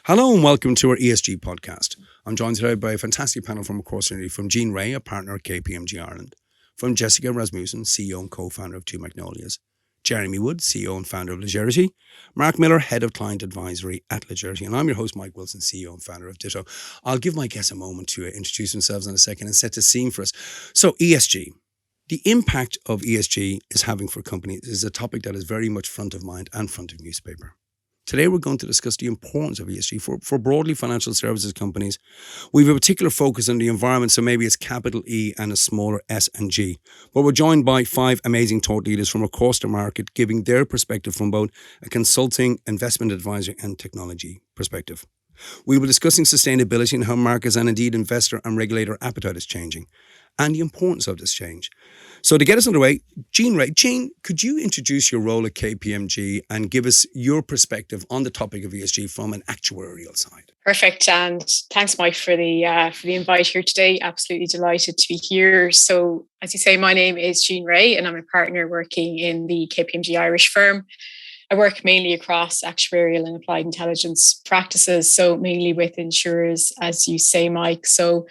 Hello and welcome to our ESG podcast. I'm joined today by a fantastic panel from across the from Jean Rea, a partner at KPMG Ireland, from Jessica Rasmussen, CEO and co-founder of Two Magnolias, Jeremy Wood, CEO and founder of Legerity, Mark Miller, Head of Client Advisory at Legerity, and I'm your host, Mike Wilson, CEO and founder of Ditto. I'll give my guests a moment to introduce themselves in a second and set the scene for us. So ESG. The impact of ESG is having for companies is a topic that is very much front of mind and front of newspaper. Today, we're going to discuss the importance of ESG for broadly financial services companies. We have a particular focus on the environment, so maybe it's capital E and a smaller S and G. But we're joined by 5 amazing thought leaders from across the market, giving their perspective from both a consulting, investment advisory and technology perspective. We will be discussing sustainability and how markets and indeed investor and regulator appetite is changing and the importance of this change. So to get us underway, Jean Rea. Jean, could you introduce your role at KPMG and give us your perspective on the topic of ESG from an actuarial side? Perfect. And thanks, Mike, for the invite here today. Absolutely delighted to be here. So as you say, my name is Jean Rea and I'm a partner working in the KPMG Irish firm. I work mainly across actuarial and applied intelligence practices, so mainly with insurers, as you say, Mike. So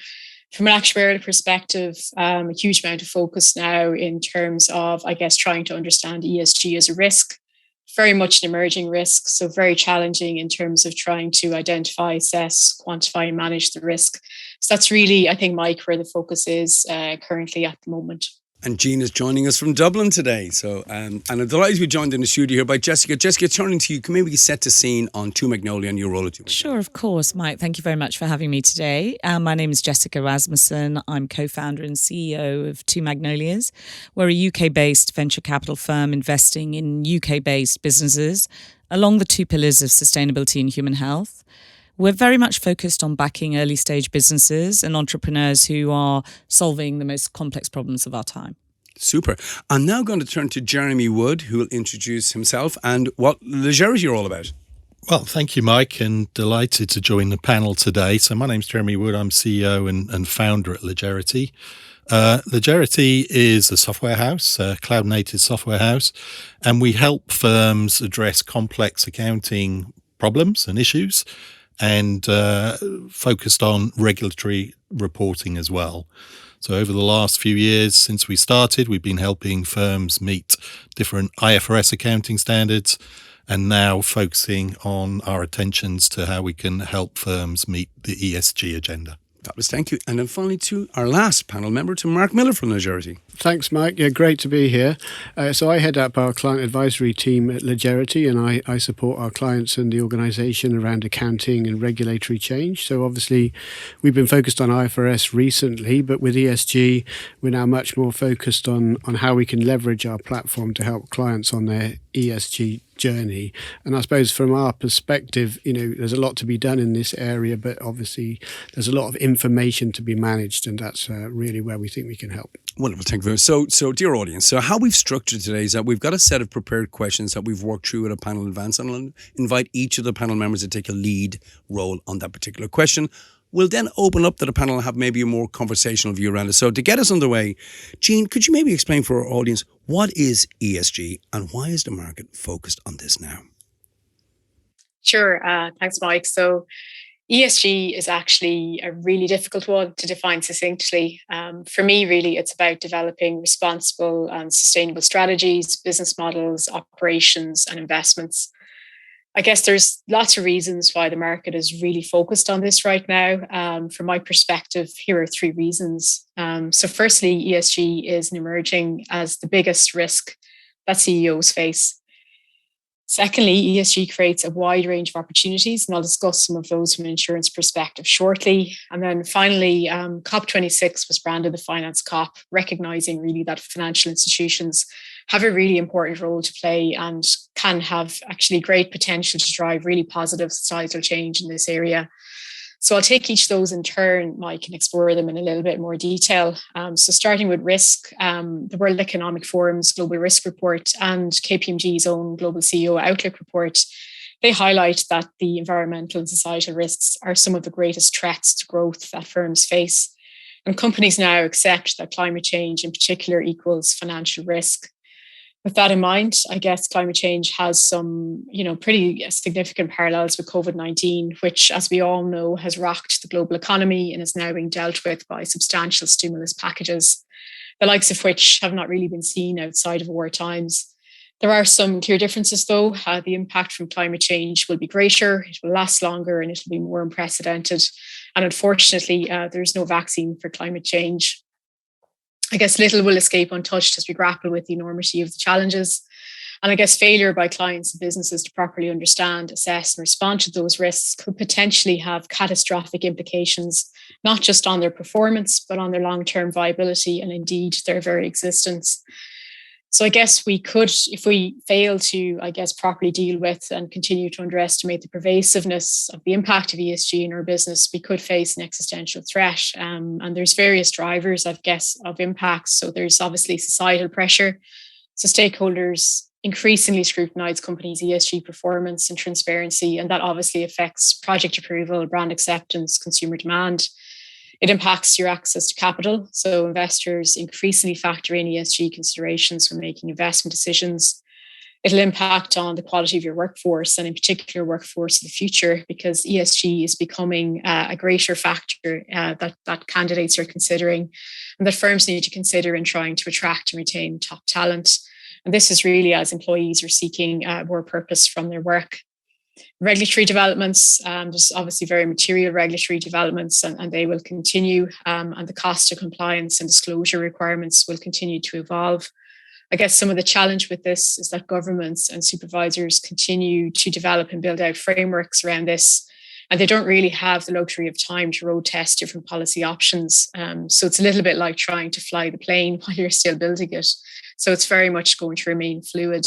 from an actuarial perspective, a huge amount of focus now in terms of, I guess, trying to understand ESG as a risk, very much an emerging risk, so very challenging in terms of trying to identify, assess, quantify and manage the risk. So that's really, I think, Mike, where the focus is currently at the moment. And Jean is joining us from Dublin today. So, and I'm delighted to be joined in the studio here by Jessica. Jessica, turning to you, can maybe set the scene on Two Magnolia and your role at Two Magnolia? Sure, of course, Mike. Thank you very much for having me today. My name is Jessica Rasmussen. I'm co-founder and CEO of Two Magnolias. We're a UK-based venture capital firm investing in UK-based businesses along the 2 pillars of sustainability and human health. We're very much focused on backing early stage businesses and entrepreneurs who are solving the most complex problems of our time. Super. I'm now going to turn to Jeremy Wood, who will introduce himself and what Legerity are all about. Well, thank you, Mike, and delighted to join the panel today. So my name's Jeremy Wood. I'm CEO and founder at Legerity. Legerity is a software house, a cloud-native software house, and we help firms address complex accounting problems and issues and focused on regulatory reporting as well. So over the last few years since we started, we've been helping firms meet different IFRS accounting standards and now focusing on our attentions to how we can help firms meet the ESG agenda. Fabulous, thank you. And then finally to our last panel member, to Mark Miller from Legerity. Thanks, Mike. Yeah, great to be here. So I head up our client advisory team at Legerity, and I support our clients and the organisation around accounting and regulatory change. So obviously, we've been focused on IFRS recently, but with ESG, we're now much more focused on how we can leverage our platform to help clients on their ESG journey. And I suppose from our perspective, there's a lot to be done in this area, but obviously there's a lot of information to be managed, and that's really where we think we can help. Wonderful, thank you very much. So dear audience, so how we've structured today is that we've got a set of prepared questions that we've worked through at a panel in advance, and I'll invite each of the panel members to take a lead role on that particular question. We'll then open up to the panel and have maybe a more conversational view around it. So to get us underway, Jean, could you maybe explain for our audience, what is ESG and why is the market focused on this now? Sure. Thanks, Mike. So ESG is actually a really difficult one to define succinctly. For me, really, it's about developing responsible and sustainable strategies, business models, operations, and investments. I guess there's lots of reasons why the market is really focused on this right now. From my perspective, here are 3 reasons. So firstly, ESG is emerging as the biggest risk that CEOs face. Secondly, ESG creates a wide range of opportunities, and I'll discuss some of those from an insurance perspective shortly. And then finally, COP26 was branded the Finance COP, recognizing really that financial institutions have a really important role to play and can have actually great potential to drive really positive societal change in this area. So I'll take each of those in turn, Mike, and explore them in a little bit more detail. So starting with risk, the World Economic Forum's Global Risk Report and KPMG's own Global CEO Outlook Report, they highlight that the environmental and societal risks are some of the greatest threats to growth that firms face. And companies now accept that climate change in particular equals financial risk. With that in mind, I guess climate change has some, pretty significant parallels with COVID-19, which, as we all know, has rocked the global economy and is now being dealt with by substantial stimulus packages, the likes of which have not really been seen outside of war times. There are some clear differences, though. The impact from climate change will be greater, it will last longer, and it will be more unprecedented. And unfortunately, there's no vaccine for climate change. I guess little will escape untouched as we grapple with the enormity of the challenges. And I guess failure by clients and businesses to properly understand, assess, and respond to those risks could potentially have catastrophic implications, not just on their performance, but on their long-term viability and indeed their very existence. So I guess we could, if we fail to, properly deal with and continue to underestimate the pervasiveness of the impact of ESG in our business, we could face an existential threat. And there's various drivers, of impacts. So there's obviously societal pressure. So stakeholders increasingly scrutinize companies' ESG performance and transparency, and that obviously affects project approval, brand acceptance, consumer demand. It impacts your access to capital. So investors increasingly factor in ESG considerations when making investment decisions. It'll impact on the quality of your workforce, and in particular workforce of the future, because ESG is becoming a greater factor that candidates are considering and that firms need to consider in trying to attract and retain top talent. And this is really as employees are seeking more purpose from their work. Regulatory developments, there's obviously very material regulatory developments, and they will continue, and the cost of compliance and disclosure requirements will continue to evolve. I guess some of the challenge with this is that governments and supervisors continue to develop and build out frameworks around this, and they don't really have the luxury of time to road test different policy options. So it's a little bit like trying to fly the plane while you're still building it. So it's very much going to remain fluid.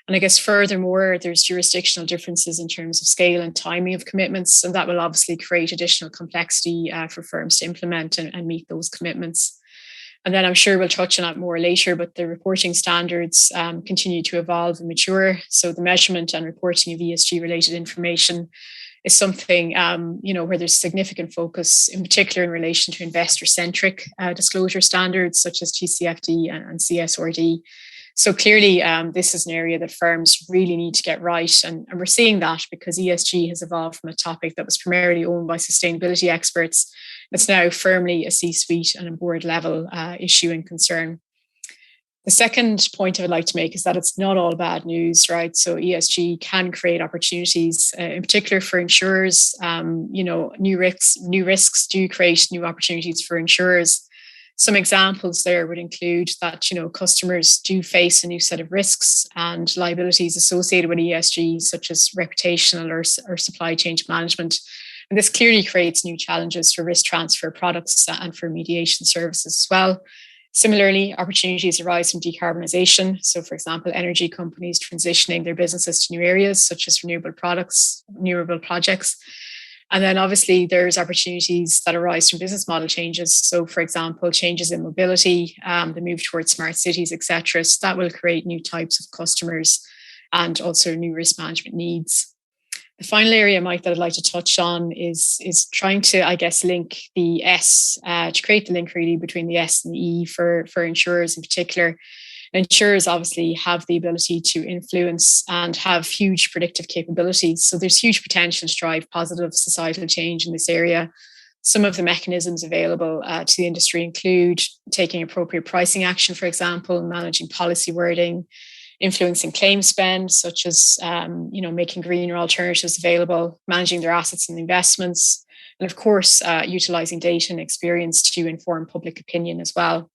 And I guess furthermore, there's jurisdictional differences in terms of scale and timing of commitments, and that will obviously create additional complexity for firms to implement and meet those commitments. And then I'm sure we'll touch on that more later, but the reporting standards continue to evolve and mature. So the measurement and reporting of ESG-related information is something, where there's significant focus, in particular in relation to investor-centric disclosure standards such as TCFD and CSRD. So clearly, this is an area that firms really need to get right. And we're seeing that because ESG has evolved from a topic that was primarily owned by sustainability experts. It's now firmly a C-suite and a board level issue and concern. The second point I would like to make is that it's not all bad news, right? So ESG can create opportunities, in particular for insurers. New risks do create new opportunities for insurers. Some examples there would include that, customers do face a new set of risks and liabilities associated with ESG, such as reputational or supply chain management. And this clearly creates new challenges for risk transfer products and for mediation services as well. Similarly, opportunities arise from decarbonisation. So, for example, energy companies transitioning their businesses to new areas, such as renewable projects. And then obviously there's opportunities that arise from business model changes. So for example, changes in mobility, the move towards smart cities, etc. So that will create new types of customers and also new risk management needs. The final area, Mike, that I'd like to touch on is trying to, link the S, to create the link really between the S and the E for insurers in particular. Insurers obviously have the ability to influence and have huge predictive capabilities. So there's huge potential to drive positive societal change in this area. Some of the mechanisms available to the industry include taking appropriate pricing action, for example, managing policy wording, influencing claim spend, such as making greener alternatives available, managing their assets and investments, and of course, utilizing data and experience to inform public opinion as well.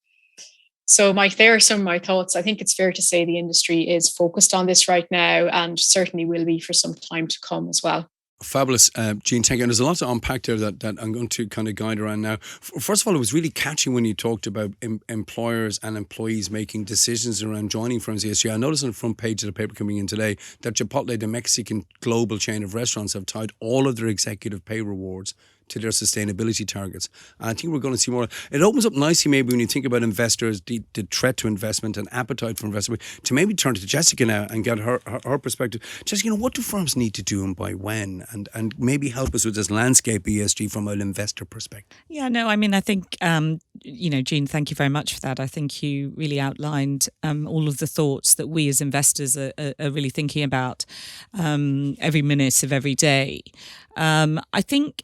So, Mike, there are some of my thoughts. I think it's fair to say the industry is focused on this right now and certainly will be for some time to come as well. Fabulous, Jean, thank you. And there's a lot to unpack there that I'm going to kind of guide around now. First of all, it was really catchy when you talked about employers and employees making decisions around joining firms ESG. I noticed on the front page of the paper coming in today that Chipotle, the Mexican global chain of restaurants, have tied all of their executive pay rewards to their sustainability targets. And I think we're going to see more. It opens up nicely maybe when you think about investors, the threat to investment and appetite for investment, to maybe turn to Jessica now and get her perspective. Jessica, what do firms need to do and by when? And maybe help us with this landscape ESG from an investor perspective. Yeah, no, I mean, I think, Jean, thank you very much for that. I think you really outlined all of the thoughts that we as investors are really thinking about every minute of every day. I think,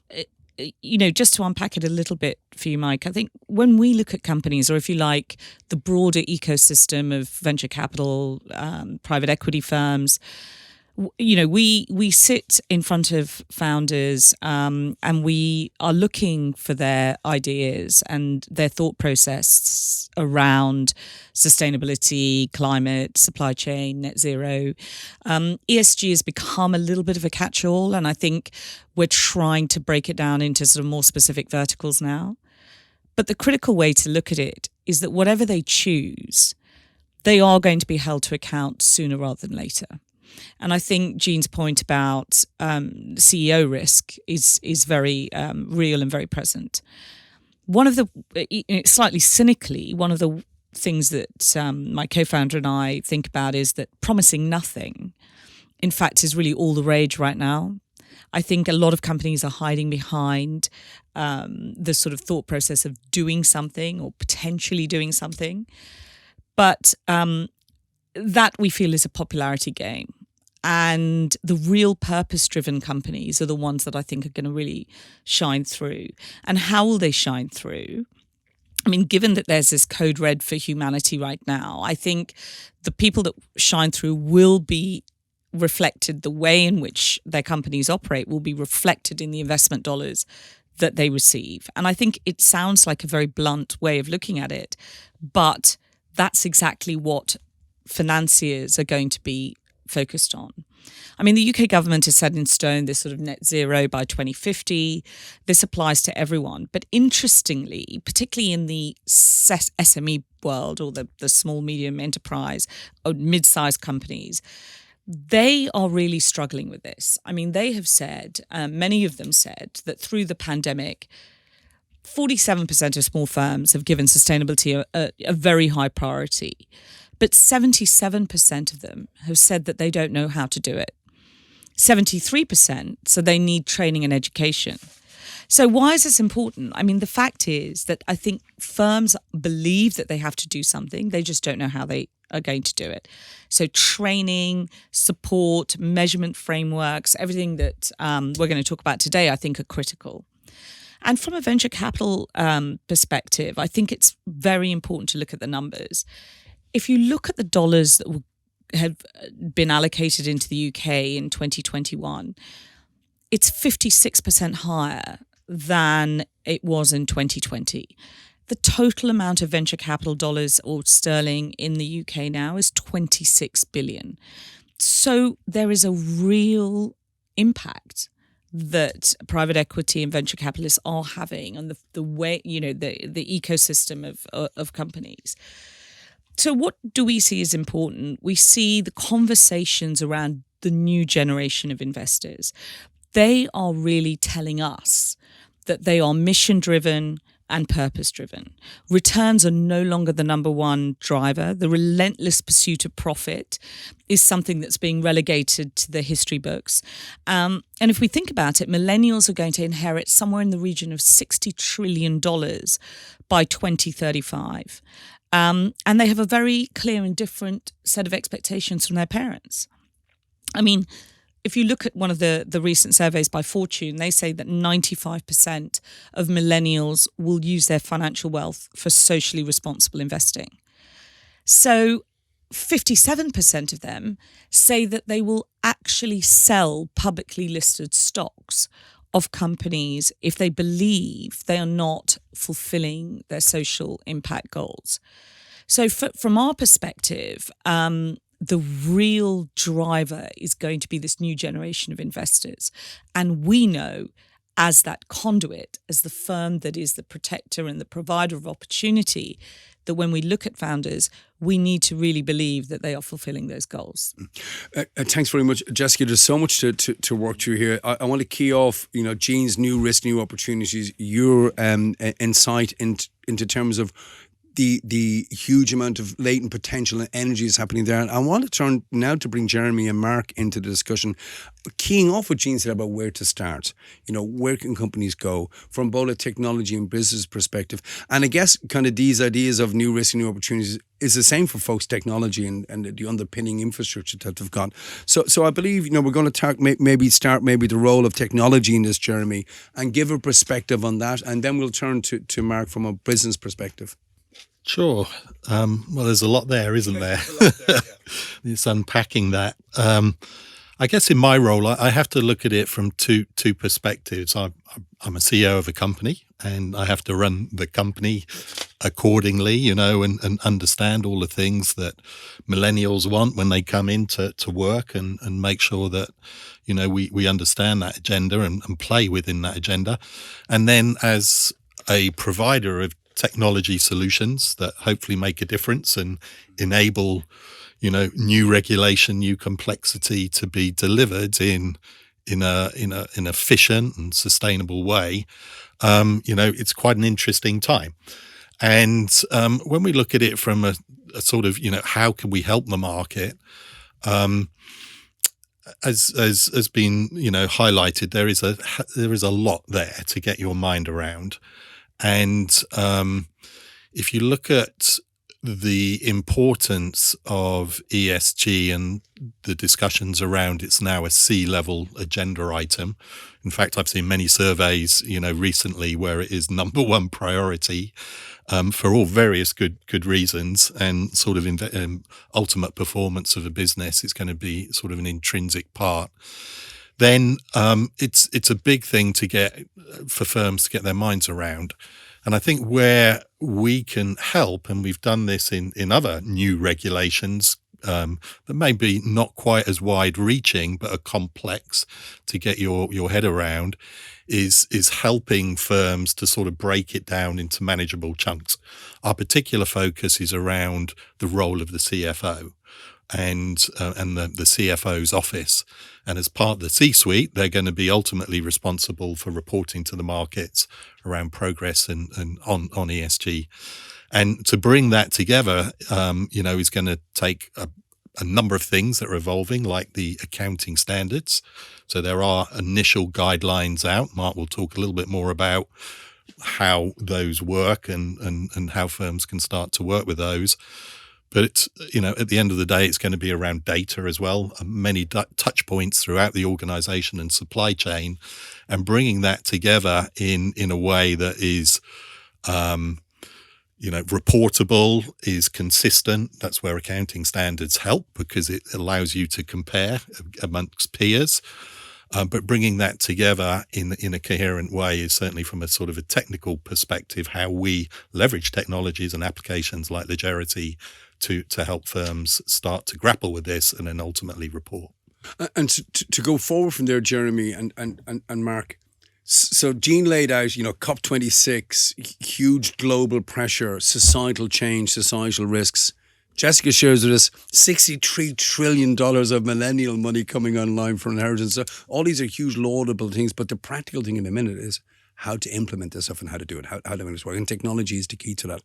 just to unpack it a little bit for you, Mike, I think when we look at companies, or if you like, the broader ecosystem of venture capital, private equity firms, we sit in front of founders and we are looking for their ideas and their thought process around sustainability, climate, supply chain, net zero. ESG has become a little bit of a catch-all, and I think we're trying to break it down into sort of more specific verticals now. But the critical way to look at it is that whatever they choose, they are going to be held to account sooner rather than later. And I think Jean's point about CEO risk is very real and very present. One of the, slightly cynically, one of the things that my co-founder and I think about is that promising nothing, in fact, is really all the rage right now. I think a lot of companies are hiding behind the sort of thought process of doing something or potentially doing something. But that we feel is a popularity game. And the real purpose-driven companies are the ones that I think are going to really shine through. And how will they shine through? I mean, given that there's this code red for humanity right now, I think the people that shine through will be reflected, the way in which their companies operate will be reflected in the investment dollars that they receive. And I think it sounds like a very blunt way of looking at it, but that's exactly what financiers are going to be focused on. I mean, the UK government has set in stone this sort of net zero by 2050. This applies to everyone. But interestingly, particularly in the SME world, or the small, medium enterprise or mid-sized companies, they are really struggling with this. I mean, they have said, many of them said, that through the pandemic, 47% of small firms have given sustainability a very high priority. But 77% of them have said that they don't know how to do it. 73%, so they need training and education. So why is this important? I mean, the fact is that I think firms believe that they have to do something. They just don't know how they are going to do it. So training, support, measurement frameworks, everything that we're going to talk about today, I think are critical. And from a venture capital perspective, I think it's very important to look at the numbers. If you look at the dollars that have been allocated into the UK in 2021, it's 56% higher than it was in 2020. The total amount of venture capital dollars or sterling in the UK now is 26 billion. So there is a real impact that private equity and venture capitalists are having on the way, the ecosystem of companies. So what do we see as important? We see the conversations around the new generation of investors. They are really telling us that they are mission-driven and purpose-driven. Returns are no longer the number one driver. The relentless pursuit of profit is something that's being relegated to the history books. And if we think about it, millennials are going to inherit somewhere in the region of $60 trillion by 2035. And they have a very clear and different set of expectations from their parents. I mean, if you look at one of the recent surveys by Fortune, they say that 95% of millennials will use their financial wealth for socially responsible investing. So 57% of them say that they will actually sell publicly listed stocks of companies if they believe they are not fulfilling their social impact goals. So from our perspective, the real driver is going to be this new generation of investors. And we know as that conduit, as the firm that is the protector and the provider of opportunity, that when we look at founders, we need to really believe that they are fulfilling those goals. Thanks very much, Jessica. There's so much to work through here. I want to key off, Jean's new risk, new opportunities, your insight into terms of the huge amount of latent potential and energy is happening there. And I want to turn now to bring Jeremy and Mark into the discussion, keying off what Jean said about where to start. Where can companies go from both a technology and business perspective? And I guess kind of these ideas of new risk and new opportunities is the same for folks' technology and the underpinning infrastructure that they've got. So I believe, we're going to start the role of technology in this, Jeremy, and give a perspective on that. And then we'll turn to Mark from a business perspective. Sure. Well, there's a lot there, isn't there? It's unpacking that. I guess in my role, I have to look at it from two perspectives. I'm a CEO of a company, and I have to run the company accordingly, and understand all the things that millennials want when they come in to work, and make sure that, we understand that agenda and play within that agenda. And then as a provider of technology solutions that hopefully make a difference and enable, new regulation, new complexity to be delivered in an efficient and sustainable way. It's quite an interesting time. And when we look at it from a sort of, how can we help the market? As has been, highlighted, there is a lot there to get your mind around. And if you look at the importance of ESG and the discussions around, it's now a C-level agenda item. In fact, I've seen many surveys, recently where it is number one priority for all various good reasons, and sort of ultimate performance of a business is going to be sort of an intrinsic part. Then it's a big thing for firms to get their minds around. And I think where we can help, and we've done this in other new regulations that may be not quite as wide reaching, but are complex to get your head around, is helping firms to sort of break it down into manageable chunks. Our particular focus is around the role of the CFO. And the CFO's office. And as part of the C-suite, they're going to be ultimately responsible for reporting to the markets around progress and on ESG. And to bring that together, is going to take a number of things that are evolving, like the accounting standards. So there are initial guidelines out. Mark will talk a little bit more about how those work and how firms can start to work with those. But it's, at the end of the day, it's going to be around data as well, many touch points throughout the organization and supply chain, and bringing that together in a way that is, reportable, is consistent. That's where accounting standards help, because it allows you to compare amongst peers. But bringing that together in a coherent way is certainly, from a sort of a technical perspective, how we leverage technologies and applications like Legerity to help firms start to grapple with this and then ultimately report. And to go forward from there, Jeremy and Mark, so Jean laid out, COP26, huge global pressure, societal change, societal risks. Jessica shares with us $63 trillion of millennial money coming online for inheritance. So all these are huge, laudable things, but the practical thing in a minute is how to implement this stuff and how to do it, how to make this work. And technology is the key to that.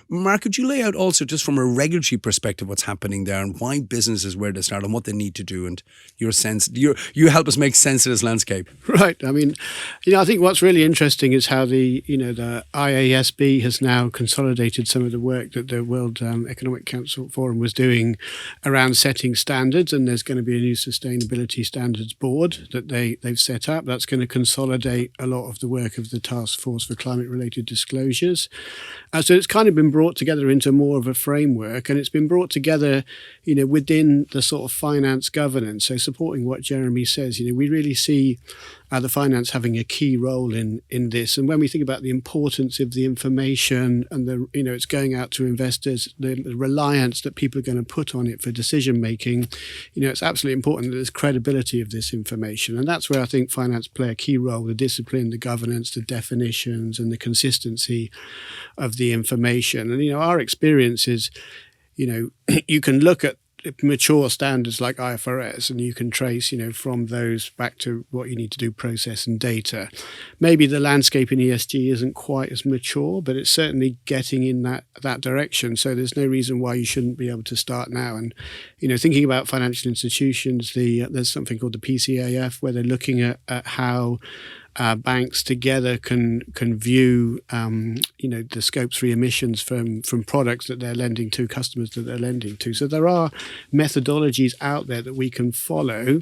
Mark, could you lay out also, just from a regulatory perspective, what's happening there and why businesses, where to start and what they need to do, and your sense, you help us make sense of this landscape. Right. I mean, I think what's really interesting is how the IASB has now consolidated some of the work that the World Economic Council Forum was doing around setting standards, and there's going to be a new sustainability standards board that they've set up. That's going to consolidate a lot of the work of the Task Force for Climate-Related Disclosures. So it's kind of been brought together into more of a framework, and it's been brought together, within the sort of finance governance. So supporting what Jeremy says, we really see the finance having a key role in this. And when we think about the importance of the information and it's going out to investors, the reliance that people are going to put on it for decision making, it's absolutely important that there's credibility of this information. And that's where I think finance play a key role: the discipline, the governance, the definitions, and the consistency of the information. And our experience is, you can look at mature standards like IFRS, and you can trace, from those back to what you need to do, process and data. Maybe the landscape in ESG isn't quite as mature, but it's certainly getting in that direction. So there's no reason why you shouldn't be able to start now. And, thinking about financial institutions, there's something called the PCAF, where they're looking at how banks together can view the Scope 3 emissions from products that they're lending to, customers that they're lending to. So there are methodologies out there that we can follow.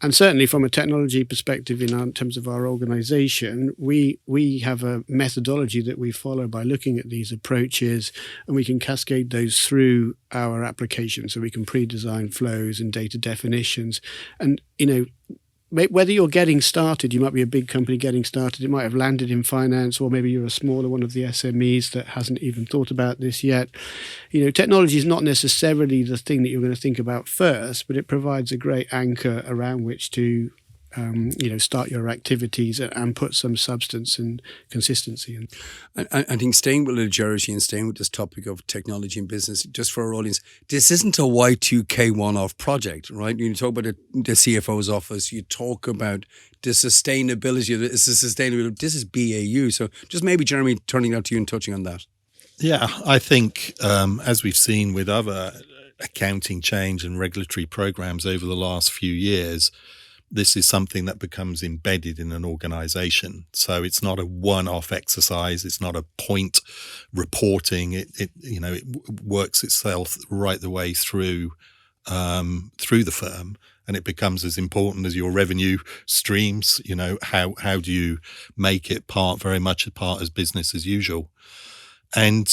And certainly from a technology perspective, in terms of our organization, we have a methodology that we follow by looking at these approaches, and we can cascade those through our application. So we can pre-design flows and data definitions. And, whether you're getting started, you might be a big company getting started, it might have landed in finance, or maybe you're a smaller one of the SMEs that hasn't even thought about this yet. Technology is not necessarily the thing that you're going to think about first, but it provides a great anchor around which to start your activities and put some substance and consistency in. I think staying with Legerity and staying with this topic of technology and business, just for our audience, this isn't a Y2K one-off project, right? You talk about the CFO's office, you talk about the sustainability of it. This is BAU. So just maybe, Jeremy, turning out to you and touching on that. Yeah, I think as we've seen with other accounting change and regulatory programs over the last few years, this is something that becomes embedded in an organization. So it's not a one-off exercise. It's not a point reporting. It works itself right the way through the firm, and it becomes as important as your revenue streams. How do you make it very much a part as business as usual? And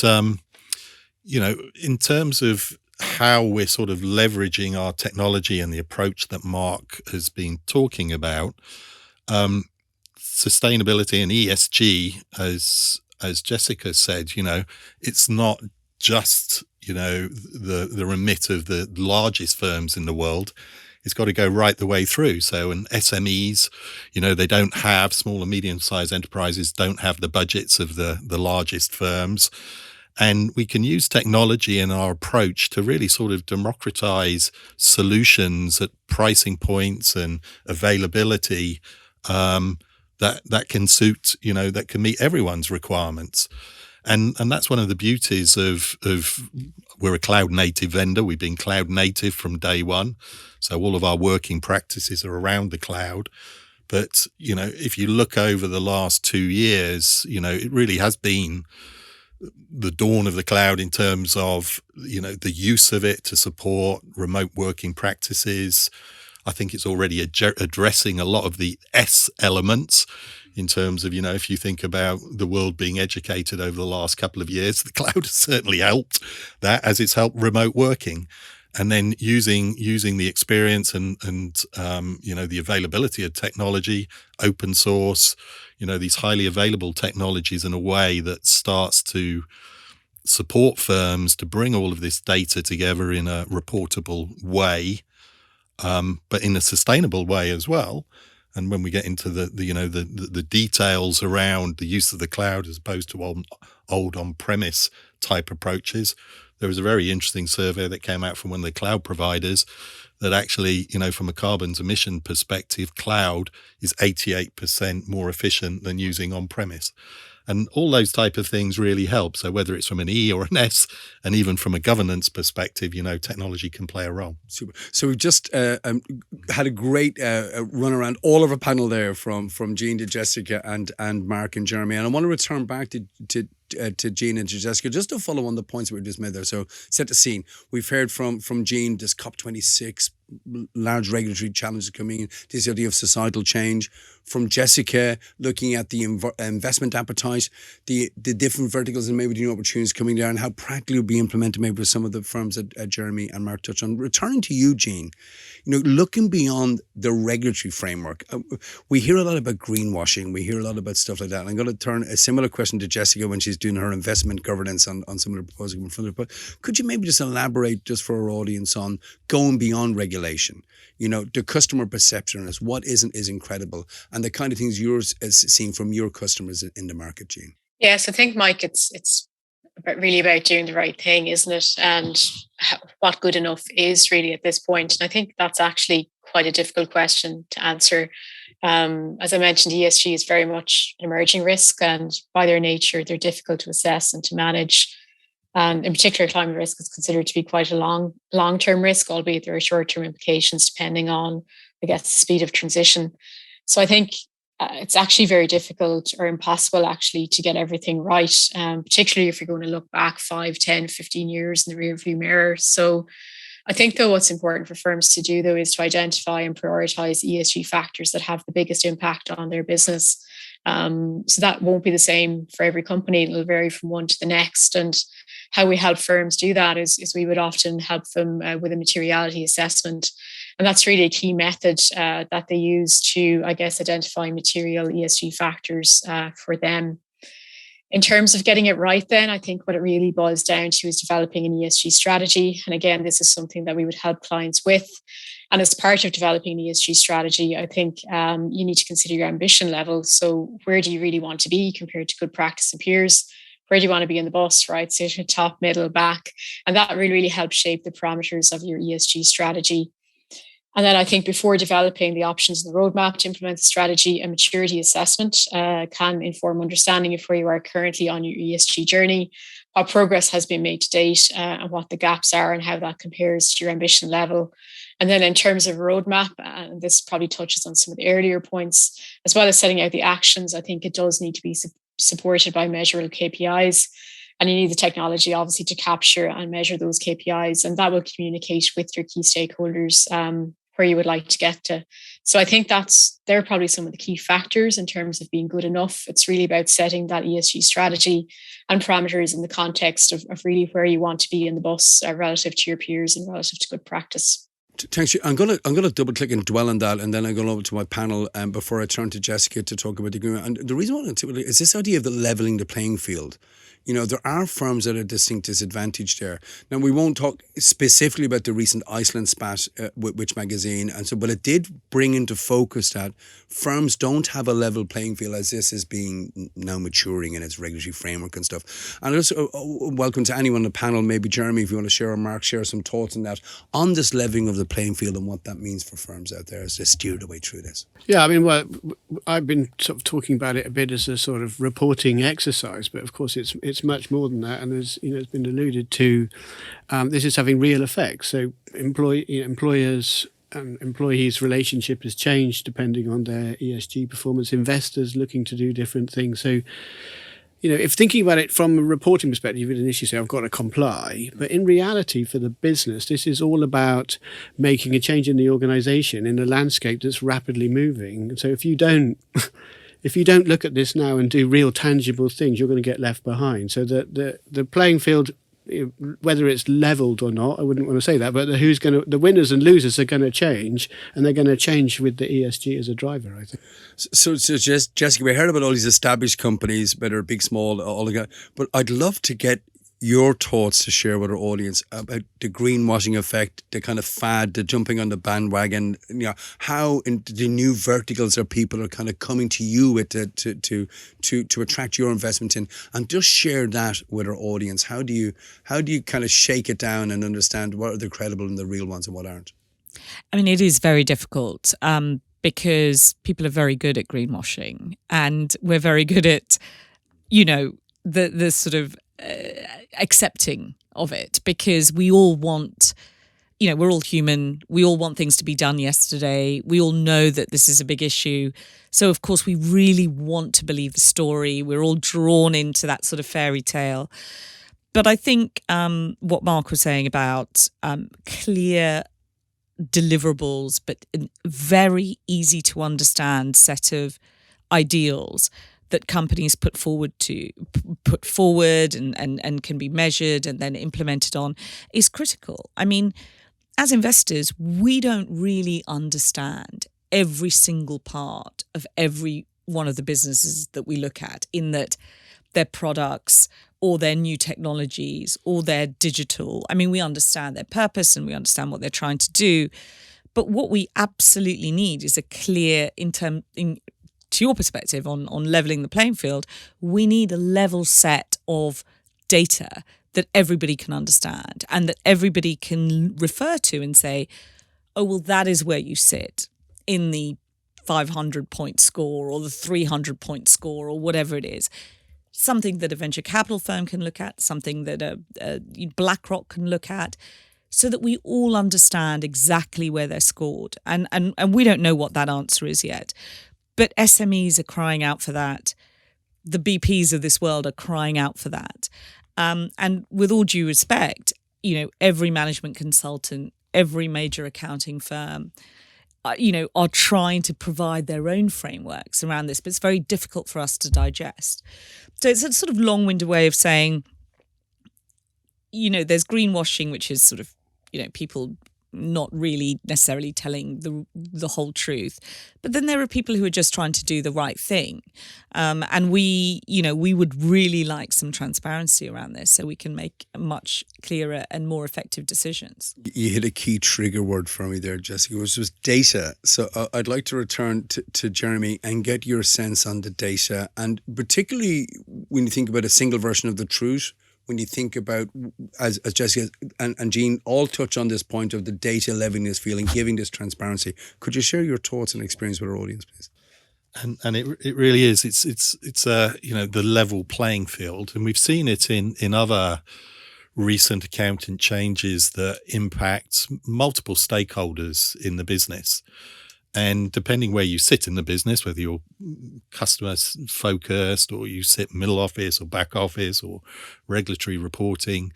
in terms of how we're sort of leveraging our technology and the approach that Mark has been talking about, sustainability and ESG, as Jessica said, it's not just, the remit of the largest firms in the world. It's got to go right the way through. So, and SMEs, they don't have, small and medium-sized enterprises don't have the budgets of the largest firms. And we can use technology in our approach to really sort of democratize solutions at pricing points and availability that can suit, that can meet everyone's requirements. And that's one of the beauties of we're a cloud native vendor. We've been cloud native from day one. So all of our working practices are around the cloud. But, if you look over the last 2 years, it really has been the dawn of the cloud in terms of, the use of it to support remote working practices. I think it's already addressing a lot of the S elements in terms of, if you think about the world being educated over the last couple of years, the cloud has certainly helped that, as it's helped remote working. And then using the experience and the availability of technology, open source, these highly available technologies in a way that starts to support firms to bring all of this data together in a reportable way, but in a sustainable way as well. And when we get into the details around the use of the cloud as opposed to old on-premise type approaches, there was a very interesting survey that came out from one of the cloud providers that actually, from a carbon emission perspective, cloud is 88% more efficient than using on-premise. And all those type of things really help. So whether it's from an E or an S, and even from a governance perspective, technology can play a role. Super. So we've just had a great run around all of our panel there, from Jean to Jessica and Mark and Jeremy. And I want to return back to Jean and to Jessica, just to follow on the points that we just made there. So set the scene. We've heard from Jean, this COP26 large regulatory challenges coming in, this idea of societal change. From Jessica, looking at the investment appetite, the different verticals and maybe the new opportunities coming there, and how practically will be implemented maybe with some of the firms that Jeremy and Mark touched on. Returning to you, Jean, looking beyond the regulatory framework, we hear a lot about greenwashing. We hear a lot about stuff like that. And I'm going to turn a similar question to Jessica when she's doing her investment governance on some of the proposals in front of her. But could you maybe just elaborate just for our audience on going beyond regulation? The customer perception is what isn't is incredible, and the kind of things you're seeing from your customers in the market, Jean. Yes, I think, Mike, it's really about doing the right thing, isn't it? And what good enough is really at this point. And I think that's actually quite a difficult question to answer. As I mentioned, ESG is very much an emerging risk, and by their nature, they're difficult to assess and to manage. And in particular, climate risk is considered to be quite a long-term risk, albeit there are short-term implications depending on, the speed of transition. So I think it's actually very difficult or impossible actually to get everything right, particularly if you're going to look back 5, 10, 15 years in the rearview mirror. So I think, though, what's important for firms to do, though, is to identify and prioritize ESG factors that have the biggest impact on their business. So that won't be the same for every company. It'll vary from one to the next. And how we help firms do that is we would often help them with a materiality assessment. And that's really a key method that they use to, identify material ESG factors for them. In terms of getting it right, then, I think what it really boils down to is developing an ESG strategy. And again, this is something that we would help clients with. And as part of developing an ESG strategy, I think you need to consider your ambition level. So where do you really want to be compared to good practice and peers? Where do you want to be in the bus, right? So top, middle, back. And that really helps shape the parameters of your ESG strategy. And then I think before developing the options in the roadmap to implement the strategy, a maturity assessment can inform understanding of where you are currently on your ESG journey, what progress has been made to date, and what the gaps are and how that compares to your ambition level. And then in terms of roadmap, and this probably touches on some of the earlier points, as well as setting out the actions, I think it does need to be supported by measurable KPIs. And you need the technology, obviously, to capture and measure those KPIs. And that will communicate with your key stakeholders where you would like to get to. So I think they're probably some of the key factors in terms of being good enough. It's really about setting that ESG strategy and parameters in the context of really where you want to be in the bus relative to your peers and relative to good practice. Thanks. I'm gonna double click and dwell on that, and then I'm going over to my panel before I turn to Jessica to talk about the agreement. And the reason I want to is this idea of the leveling the playing field. There are firms that are distinct disadvantaged there. Now, we won't talk specifically about the recent Iceland spat with Which magazine, but it did bring into focus that firms don't have a level playing field as this is being now maturing in its regulatory framework and stuff. And also, welcome to anyone on the panel, maybe Jeremy, if you want to share, or Mark, share some thoughts on that, on this leveling of the playing field and what that means for firms out there as they steer the way through this. Yeah, I mean, well, I've been sort of talking about it a bit as a sort of reporting exercise, but of course it's much more than that, and as it's been alluded to, this is having real effects. So employers and employees' relationship has changed depending on their ESG performance. Investors looking to do different things. So, if thinking about it from a reporting perspective, you would initially say, I've got to comply. But in reality, for the business, this is all about making a change in the organization in a landscape that's rapidly moving. So if you don't look at this now and do real tangible things, you're going to get left behind. So the playing field, whether it's leveled or not, I wouldn't want to say that, but the winners and losers are going to change, and they're going to change with the ESG as a driver, I think. So Jessica, we heard about all these established companies, whether big, small, all of that, but I'd love to get your thoughts to share with our audience about the greenwashing effect, the kind of fad, the jumping on the bandwagon, how in the new verticals that people are kind of coming to you with to attract your investment in, and just share that with our audience. How do you kind of shake it down and understand what are the credible and the real ones and what aren't? I mean, it is very difficult because people are very good at greenwashing, and we're very good at, the sort of accepting of it, because we all want, we're all human. We all want things to be done yesterday. We all know that this is a big issue. So, of course, we really want to believe the story. We're all drawn into that sort of fairy tale. But I think what Mark was saying about clear deliverables, but a very easy to understand set of ideals that companies put forward and can be measured and then implemented on is critical. I mean, as investors, we don't really understand every single part of every one of the businesses that we look at, in that their products or their new technologies or their digital. I mean, we understand their purpose and we understand what they're trying to do. But what we absolutely need is a clear, to your perspective on leveling the playing field, we need a level set of data that everybody can understand and that everybody can refer to and say, oh, well, that is where you sit in the 500-point score or the 300-point score or whatever it is. Something that a venture capital firm can look at, something that a BlackRock can look at, so that we all understand exactly where they're scored. And we don't know what that answer is yet. But SMEs are crying out for that. The BPs of this world are crying out for that. And with all due respect, every management consultant, every major accounting firm, are trying to provide their own frameworks around this, but it's very difficult for us to digest. So it's a sort of long-winded way of saying, there's greenwashing, which is sort of, people not really necessarily telling the whole truth. But then there are people who are just trying to do the right thing. And we would really like some transparency around this so we can make much clearer and more effective decisions. You hit a key trigger word for me there, Jessica, which was data. So I'd like to return to Jeremy and get your sense on the data. And particularly when you think about a single version of the truth, when you think about, as Jessica and Jean all touch on this point of the data leveling this field and giving this transparency, could you share your thoughts and experience with our audience, please? And it really is. It's the level playing field, and we've seen it in other recent accounting changes that impact multiple stakeholders in the business. And depending where you sit in the business, whether you're customer focused or you sit middle office or back office or regulatory reporting,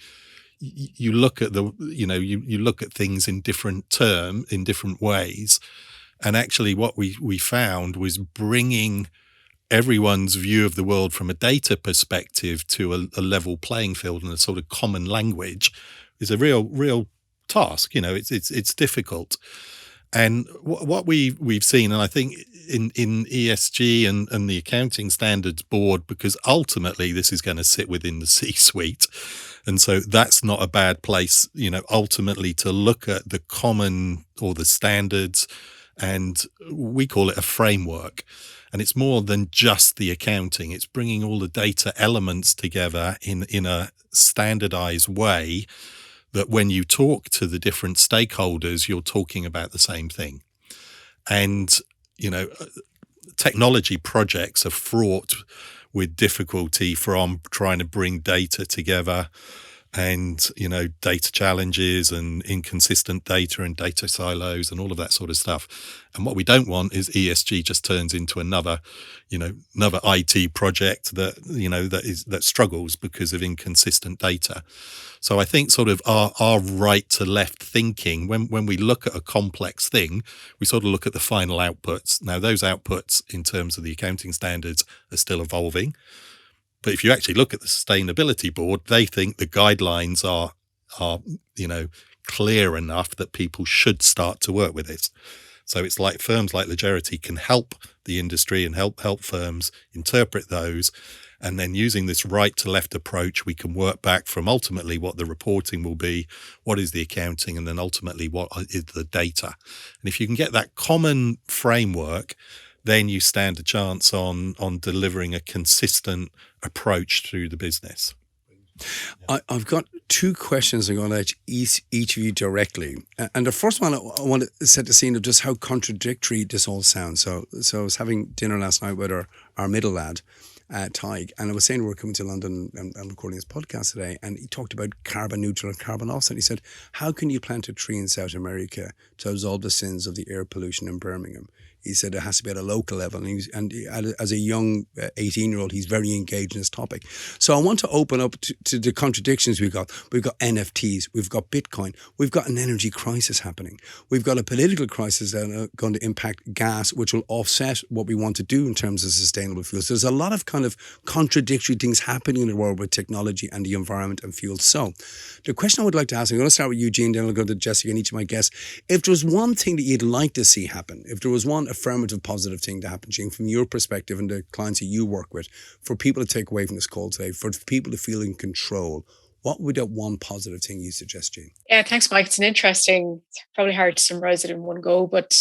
you look at you look at things in different ways. And actually what we found was bringing everyone's view of the world from a data perspective to a level playing field and a sort of common language is a real task. It's difficult. And what we've seen, and I think in ESG and the Accounting Standards Board, because ultimately this is going to sit within the C-suite, and so that's not a bad place, ultimately to look at the common or the standards, and we call it a framework. And it's more than just the accounting. It's bringing all the data elements together in a standardized way, that when you talk to the different stakeholders, you're talking about the same thing. And, technology projects are fraught with difficulty from trying to bring data together and, data challenges and inconsistent data and data silos and all of that sort of stuff. And what we don't want is ESG just turns into another IT project that struggles because of inconsistent data. So I think sort of our right to left thinking, when we look at a complex thing, we sort of look at the final outputs. Now, those outputs in terms of the accounting standards are still evolving. But if you actually look at the Sustainability Board, they think the guidelines are clear enough that people should start to work with it. So it's like firms like Legerity can help the industry and help firms interpret those. And then using this right to left approach, we can work back from ultimately what the reporting will be, what is the accounting, and then ultimately what is the data. And if you can get that common framework, then you stand a chance on delivering a consistent approach through the business. I've got two questions I'm going to ask each of you directly. And the first one, I want to set the scene of just how contradictory this all sounds. So I was having dinner last night with our middle lad, Tig, and I was saying we're coming to London and recording this podcast today, and he talked about carbon neutral and carbon offset. He said, how can you plant a tree in South America to absolve the sins of the air pollution in Birmingham? He said it has to be at a local level. And as a young 18-year-old, he's very engaged in this topic. So I want to open up to the contradictions we've got. We've got NFTs, we've got Bitcoin, we've got an energy crisis happening. We've got a political crisis that are going to impact gas, which will offset what we want to do in terms of sustainable fuels. There's a lot of kind of contradictory things happening in the world with technology and the environment and fuels. So the question I would like to ask, I'm going to start with you, Jean, then I'll go to Jessica and each of my guests. If there was one thing that you'd like to see happen, if there was one affirmative positive thing to happen, Jean, from your perspective and the clients that you work with, for people to take away from this call today, for people to feel in control, what would that one positive thing you suggest, Jean? Yeah, thanks, Mike. It's probably hard to summarize it in one go, but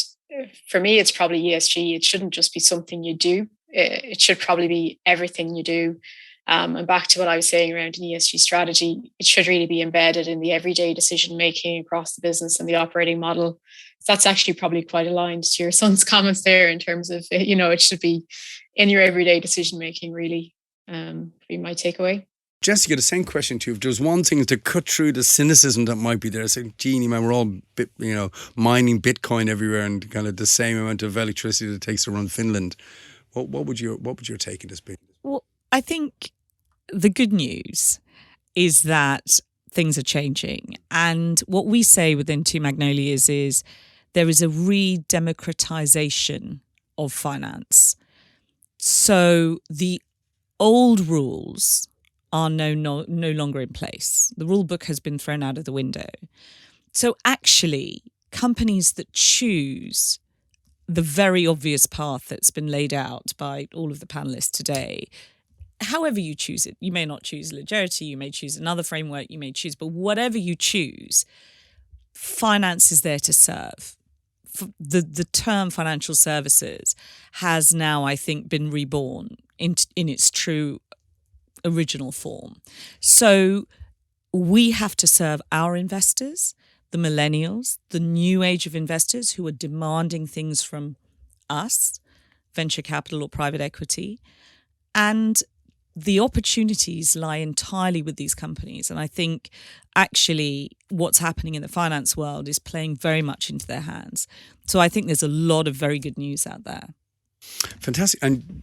for me, it's probably ESG. It shouldn't just be something you do. It should probably be everything you do. And back to what I was saying around an ESG strategy, it should really be embedded in the everyday decision making across the business and the operating model. That's actually probably quite aligned to your son's comments there in terms of, it should be in your everyday decision making, really, be my takeaway. Jessica, the same question to you. If there's one thing to cut through the cynicism that might be there, saying, Jeannie, man, we're all mining Bitcoin everywhere and kind of the same amount of electricity that it takes to run Finland. What would your take on this be? Well, I think the good news is that things are changing. And what we say within Two Magnolias is there is a re-democratization of finance. So the old rules are no longer in place. The rule book has been thrown out of the window. So actually, companies that choose the very obvious path that's been laid out by all of the panelists today, however you choose it, you may not choose Legerity, you may choose another framework, but whatever you choose, finance is there to serve. The term financial services has now, I think, been reborn in its true original form. So we have to serve our investors, the millennials, the new age of investors who are demanding things from us, venture capital or private equity. And the opportunities lie entirely with these companies. And I think actually what's happening in the finance world is playing very much into their hands. So I think there's a lot of very good news out there. Fantastic. And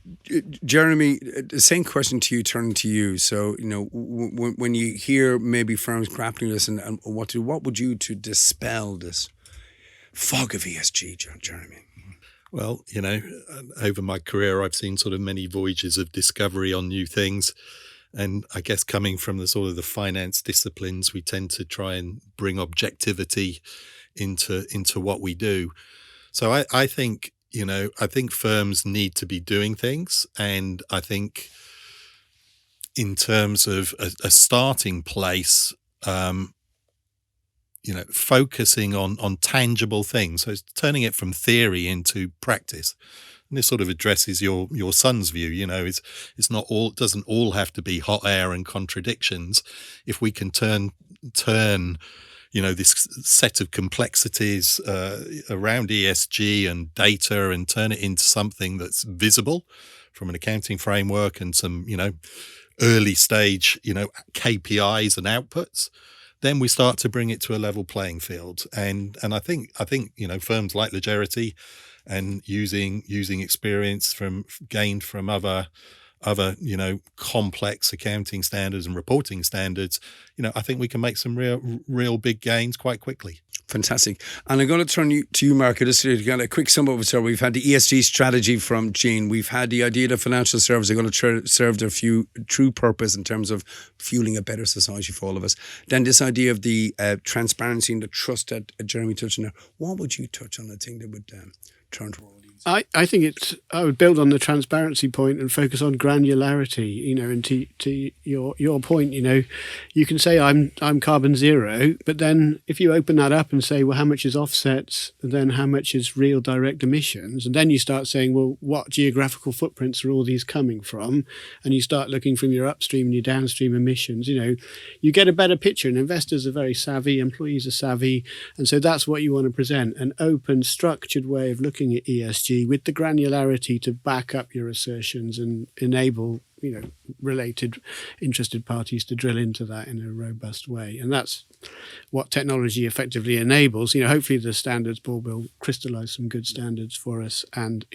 Jeremy, the same question to you, turning to you. So, when you hear maybe firms grappling with this and what would you to dispel this fog of ESG, Jeremy? Well, over my career, I've seen sort of many voyages of discovery on new things. And I guess coming from the sort of the finance disciplines, we tend to try and bring objectivity into what we do. So I think, I think firms need to be doing things. And I think in terms of a starting place, focusing on tangible things. So it's turning it from theory into practice. And this sort of addresses your son's view. It's not all, it doesn't all have to be hot air and contradictions. If we can turn this set of complexities around ESG and data and turn it into something that's visible from an accounting framework and some, early stage, KPIs and outputs, then we start to bring it to a level playing field. And I think firms like Legerity and using experience gained from other complex accounting standards and reporting standards, I think we can make some real big gains quite quickly. Fantastic. And I'm going to turn to you, Mark, just to get a quick sum up. So we've had the ESG strategy from Jean. We've had the idea that financial services are going to serve their true purpose in terms of fueling a better society for all of us. Then this idea of the transparency and the trust that Jeremy touched on there. What would you touch on, the thing that would turn to all these? I think I would build on the transparency point and focus on granularity, and to your point, you can say I'm carbon zero, but then if you open that up and say, well, how much is offsets, and then how much is real direct emissions, and then you start saying, well, what geographical footprints are all these coming from, and you start looking from your upstream and your downstream emissions, you get a better picture, and investors are very savvy, employees are savvy, and so that's what you want to present, an open, structured way of looking at ESG ESG with the granularity to back up your assertions and enable, related interested parties to drill into that in a robust way. And that's what technology effectively enables. Hopefully the standards board will crystallize some good standards for us. And,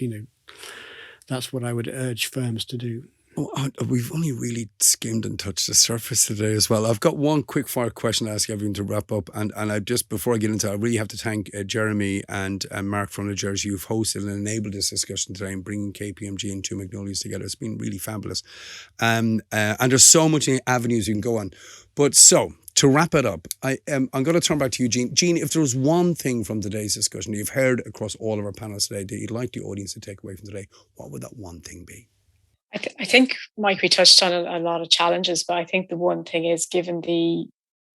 that's what I would urge firms to do. Oh, we've only really skimmed and touched the surface today as well. I've got one quick fire question to ask everyone to wrap up. And I just, before I get into it, I really have to thank Jeremy and Mark from Legerity, who've hosted and enabled this discussion today and bringing KPMG and Two Magnolias together. It's been really fabulous. And there's so many avenues you can go on. But so, to wrap it up, I'm going to turn back to you, Jean. Jean, if there was one thing from today's discussion you've heard across all of our panels today that you'd like the audience to take away from today, what would that one thing be? I think, Mike, we touched on a lot of challenges, but I think the one thing is, given the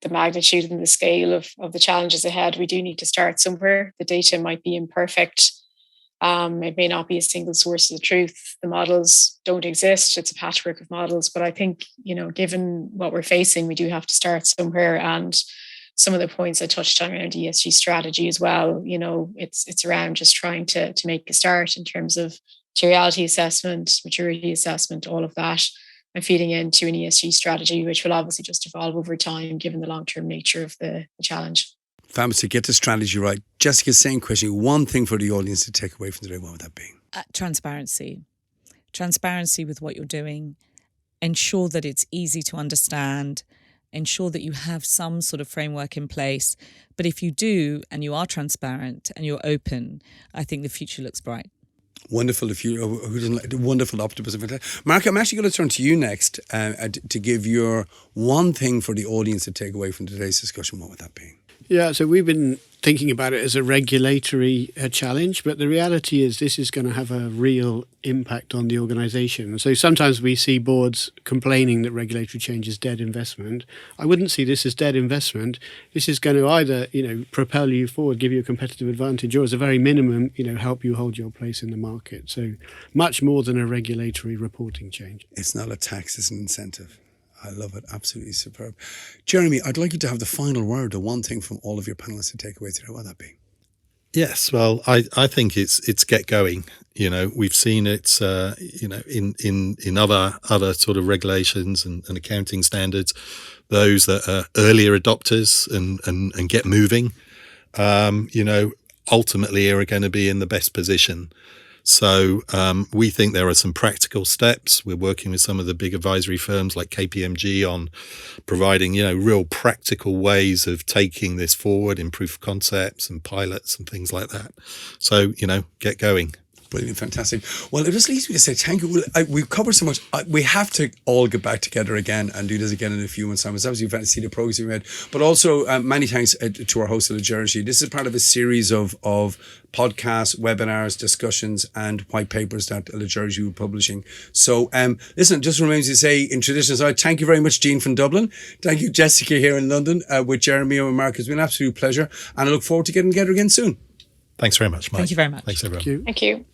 magnitude and the scale of the challenges ahead, we do need to start somewhere. The data might be imperfect. It may not be a single source of the truth. The models don't exist. It's a patchwork of models. But I think, given what we're facing, we do have to start somewhere. And some of the points I touched on around ESG strategy as well, it's around just trying to make a start in terms of materiality assessment, maturity assessment, all of that, and feeding into an ESG strategy, which will obviously just evolve over time, given the long-term nature of the challenge. Fabulous to get the strategy right. Jessica, same question. One thing for the audience to take away from today, what would that be? Transparency. Transparency with what you're doing. Ensure that it's easy to understand. Ensure that you have some sort of framework in place. But if you do, and you are transparent and you're open, I think the future looks bright. Wonderful. Who doesn't like wonderful optimism? Mark, I'm actually going to turn to you next to give your one thing for the audience to take away from today's discussion. What would that be? Yeah, so we've been thinking about it as a regulatory challenge, but the reality is this is going to have a real impact on the organisation. So sometimes we see boards complaining that regulatory change is dead investment. I wouldn't see this as dead investment. This is going to either, propel you forward, give you a competitive advantage, or as a very minimum, help you hold your place in the market. So much more than a regulatory reporting change. It's not a tax, it's an incentive. I love it. Absolutely superb. Jeremy, I'd like you to have the final word, the one thing from all of your panelists to take away today. What would that be? Yes, well, I think it's get going. We've seen it, in other sort of regulations and accounting standards, those that are earlier adopters and get moving, ultimately are going to be in the best position. So we think there are some practical steps. We're working with some of the big advisory firms like KPMG on providing, real practical ways of taking this forward in proof of concepts and pilots and things like that. So, get going. Brilliant, fantastic. Well, it just leaves me to say thank you. We've covered so much. We have to all get back together again and do this again in a few months' time. It's absolutely fantastic to see the progress we've made. But also, many thanks to our host of Legerity. This is part of a series of podcasts, webinars, discussions, and white papers that Legerity will be publishing. So, listen, it just remains to say, in tradition aside, thank you very much, Jean from Dublin. Thank you, Jessica, here in London with Jeremy and Mark. It's been an absolute pleasure. And I look forward to getting together again soon. Thanks very much, Mike. Thank you very much. Thanks, everyone. Thank you. Thank you.